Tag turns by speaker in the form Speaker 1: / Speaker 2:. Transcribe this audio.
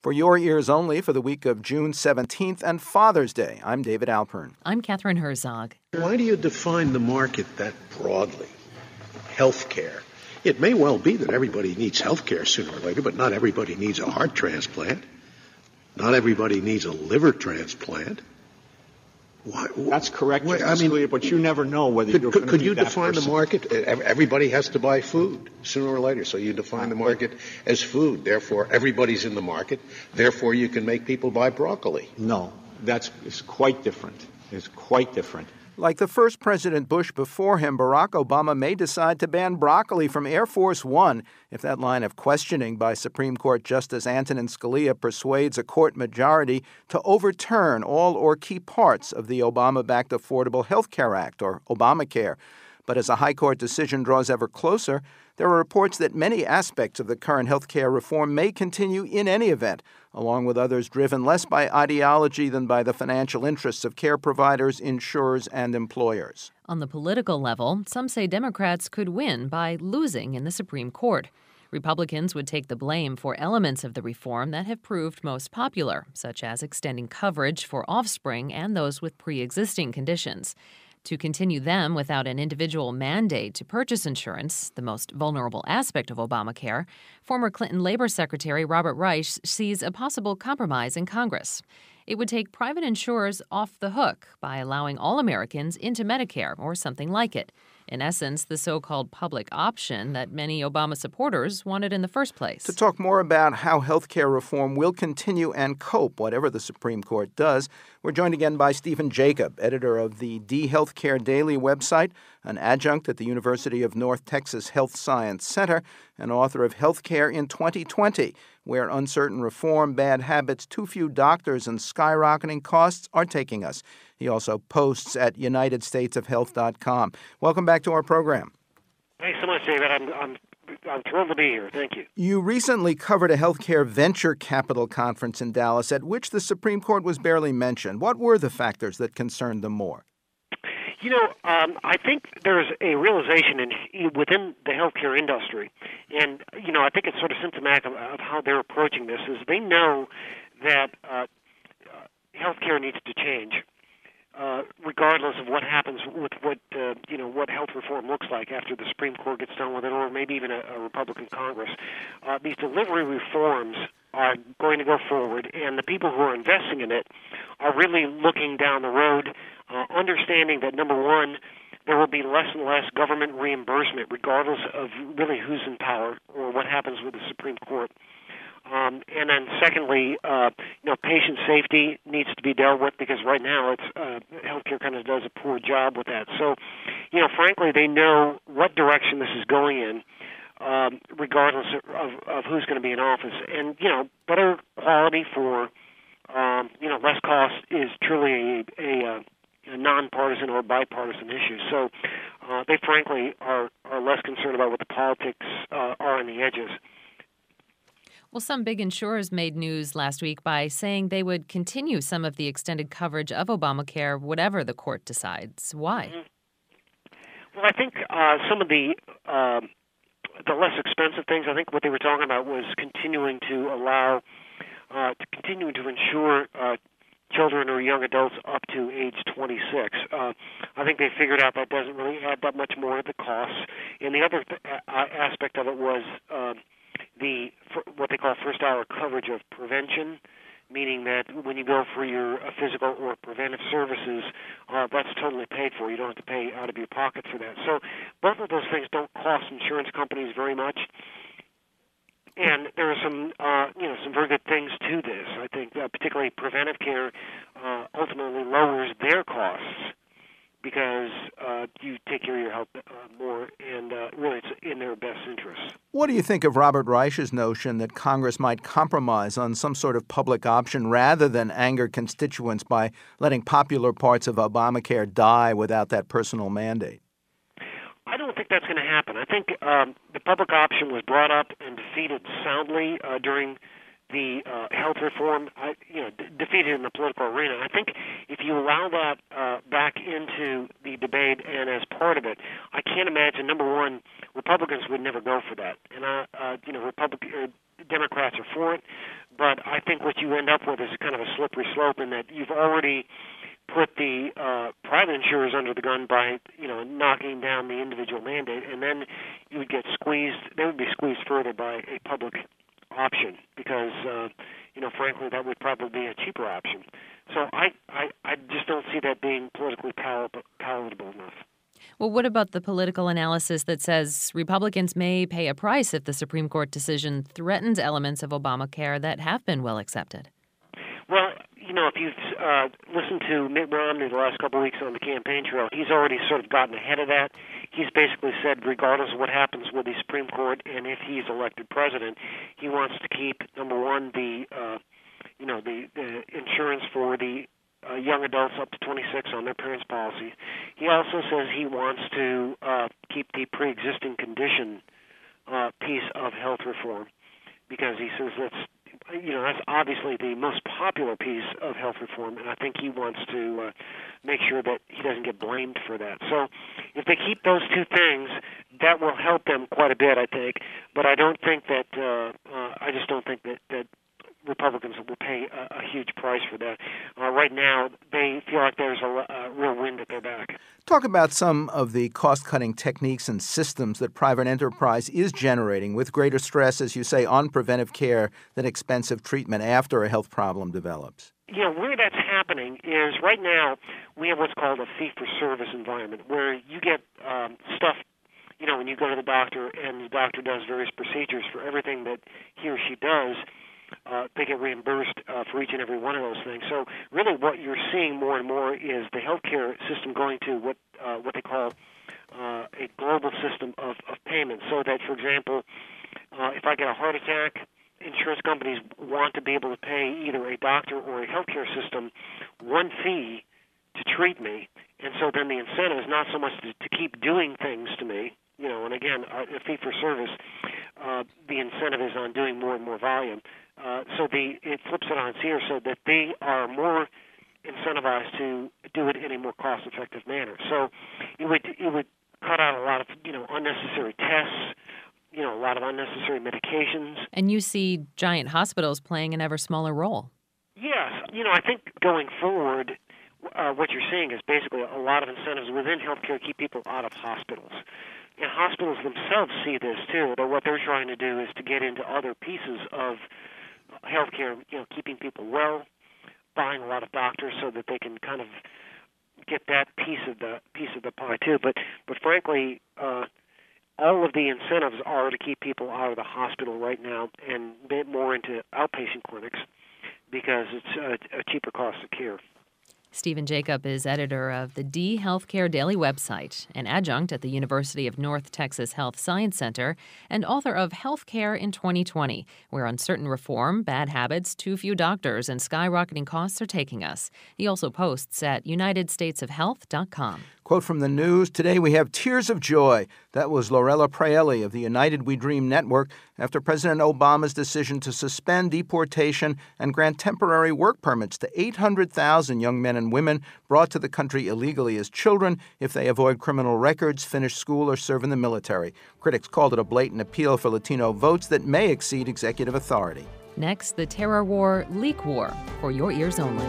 Speaker 1: For your ears only for the week of June 17th and Father's Day, I'm David Alpern.
Speaker 2: I'm Catherine Herzog.
Speaker 3: Why do you define the market that broadly? Healthcare. It may well be that everybody needs healthcare sooner or later, but not everybody needs a heart transplant. Not everybody needs a liver transplant.
Speaker 4: Why? That's correct, Scalia, but you never know whether you're going to
Speaker 3: Could
Speaker 4: be
Speaker 3: you
Speaker 4: that
Speaker 3: define
Speaker 4: person.
Speaker 3: the market? Everybody has to buy food sooner or later, so you define the market as food. Therefore, everybody's in the market. Therefore, you can make people buy broccoli.
Speaker 4: No, it's quite different. It's quite different.
Speaker 1: Like the first President Bush before him, Barack Obama may decide to ban broccoli from Air Force One if that line of questioning by Supreme Court Justice Antonin Scalia persuades a court majority to overturn all or key parts of the Obama-backed Affordable Health Care Act, or Obamacare. But as a high court decision draws ever closer, there are reports that many aspects of the current health care reform may continue in any event, along with others driven less by ideology than by the financial interests of care providers, insurers, and employers.
Speaker 2: On the political level, some say Democrats could win by losing in the Supreme Court. Republicans would take the blame for elements of the reform that have proved most popular, such as extending coverage for offspring and those with pre-existing conditions. To continue them without an individual mandate to purchase insurance, the most vulnerable aspect of Obamacare, former Clinton Labor Secretary Robert Reich sees a possible compromise in Congress. It would take private insurers off the hook by allowing all Americans into Medicare or something like it. In essence, the so-called public option that many Obama supporters wanted in the first place.
Speaker 1: To talk more about how health care reform will continue and cope, whatever the Supreme Court does, we're joined again by Stephen Jacob, editor of the dHealthcare Daily website, an adjunct at the University of North Texas Health Science Center, and author of Healthcare in 2020, where uncertain reform, bad habits, too few doctors, and skyrocketing costs are taking us. He also posts at UnitedStatesOfHealth.com. Welcome back to our program.
Speaker 5: Thanks so much, David. I'm thrilled to be here. Thank you.
Speaker 1: You recently covered a healthcare venture capital conference in Dallas at which the Supreme Court was barely mentioned. What were the factors that concerned them more?
Speaker 5: I think there's a realization within the healthcare industry, and, I think it's sort of symptomatic of how they're approaching this, is they know that healthcare needs to change, regardless of what happens with what health reform looks like after the Supreme Court gets done with it, or maybe even a Republican Congress. These delivery reforms are going to go forward, and the people who are investing in it are really looking down the road, understanding that, number one, there will be less and less government reimbursement, regardless of really who's in power or what happens with the Supreme Court. And then secondly, patient safety needs to be dealt with, because right now healthcare kind of does a poor job with that. So, frankly, they know what direction this is going in, regardless of who's going to be in office. And, better quality for, less cost is truly a nonpartisan or bipartisan issue. So they frankly are less concerned about what the politics are on the edges.
Speaker 2: Well, some big insurers made news last week by saying they would continue some of the extended coverage of Obamacare, whatever the court decides. Why?
Speaker 5: Mm-hmm. Well, I think some of the less expensive things, I think what they were talking about was continuing to insure children or young adults up to age 26. I think they figured out that doesn't really add that much more to the costs. And the other aspect of it was what they call first-hour coverage of prevention, meaning that when you go for your physical or preventive services, that's totally paid for. You don't have to pay out of your pocket for that. So both of those things don't cost insurance companies very much. And there are some very good things to this. I think particularly preventive care ultimately lowers their costs because you take care of your health more, and really it's in their best interest.
Speaker 1: What do you think of Robert Reich's notion that Congress might compromise on some sort of public option rather than anger constituents by letting popular parts of Obamacare die without that personal mandate?
Speaker 5: I don't think that's going to happen. I think the public option was brought up and defeated soundly during the health reform, defeated in the political arena. I think if you allow that back into the debate and as part of it, I can't imagine, number one, Republicans would never go for that. And, Democrats are for it, But I think what you end up with is kind of a slippery slope in that you've already put the private insurers under the gun by, knocking down the individual mandate, and then you would get squeezed. They would be squeezed further by a public option because, frankly, that would probably be a cheaper option. So I just don't see that being politically palatable enough.
Speaker 2: Well, what about the political analysis that says Republicans may pay a price if the Supreme Court decision threatens elements of Obamacare that have been well accepted?
Speaker 5: Well, if you've listened to Mitt Romney the last couple of weeks on the campaign trail, he's already sort of gotten ahead of that. He's basically said, regardless of what happens with the Supreme Court and if he's elected president, he wants to keep, number one, the insurance for the young adults up to 26 on their parents' policy. He also says he wants to keep the pre-existing condition piece of health reform because he says that's obviously the most popular piece of health reform, and I think he wants to make sure that he doesn't get blamed for that. So if they keep those two things, that will help them quite a bit, I think. But I don't think that I just don't think that Republicans will pay a huge price for that. Right now, they feel like there's a real wind at their back.
Speaker 1: Talk about some of the cost-cutting techniques and systems that private enterprise is generating with greater stress, as you say, on preventive care than expensive treatment after a health problem develops.
Speaker 5: Where that's happening is right now we have what's called a fee-for-service environment where you get stuff, when you go to the doctor and the doctor does various procedures for everything that he or she does, they get reimbursed for each and every one of those things. So really what you're seeing more and more is the healthcare system going to what they call a global system of payment. So that, for example, if I get a heart attack, insurance companies want to be able to pay either a doctor or a healthcare system one fee to treat me. And so then the incentive is not so much to keep doing things to me, and again, a fee for service, the incentive is on doing more and more volume. So it flips it on its ear so that they are more incentivized to do it in a more cost-effective manner. So it would cut out a lot of unnecessary tests, a lot of unnecessary medications.
Speaker 2: And you see giant hospitals playing an ever smaller role.
Speaker 5: Yes, I think going forward, what you're seeing is basically a lot of incentives within healthcare keep people out of hospitals. And hospitals themselves see this too, but what they're trying to do is to get into other pieces of healthcare, keeping people well, buying a lot of doctors so that they can kind of get that piece of the pie too. But frankly, all of the incentives are to keep people out of the hospital right now and a bit more into outpatient clinics because it's a cheaper cost of care.
Speaker 2: Stephen Jacob is editor of the D Healthcare Daily website, an adjunct at the University of North Texas Health Science Center, and author of Healthcare in 2020, where uncertain reform, bad habits, too few doctors, and skyrocketing costs are taking us. He also posts at UnitedStatesOfHealth.com.
Speaker 1: Quote from the news, today we have tears of joy. That was Lorella Praeli of the United We Dream Network after President Obama's decision to suspend deportation and grant temporary work permits to 800,000 young men and women brought to the country illegally as children if they avoid criminal records, finish school, or serve in the military. Critics called it a blatant appeal for Latino votes that may exceed executive authority.
Speaker 2: Next, the terror war, leak war, for your ears only.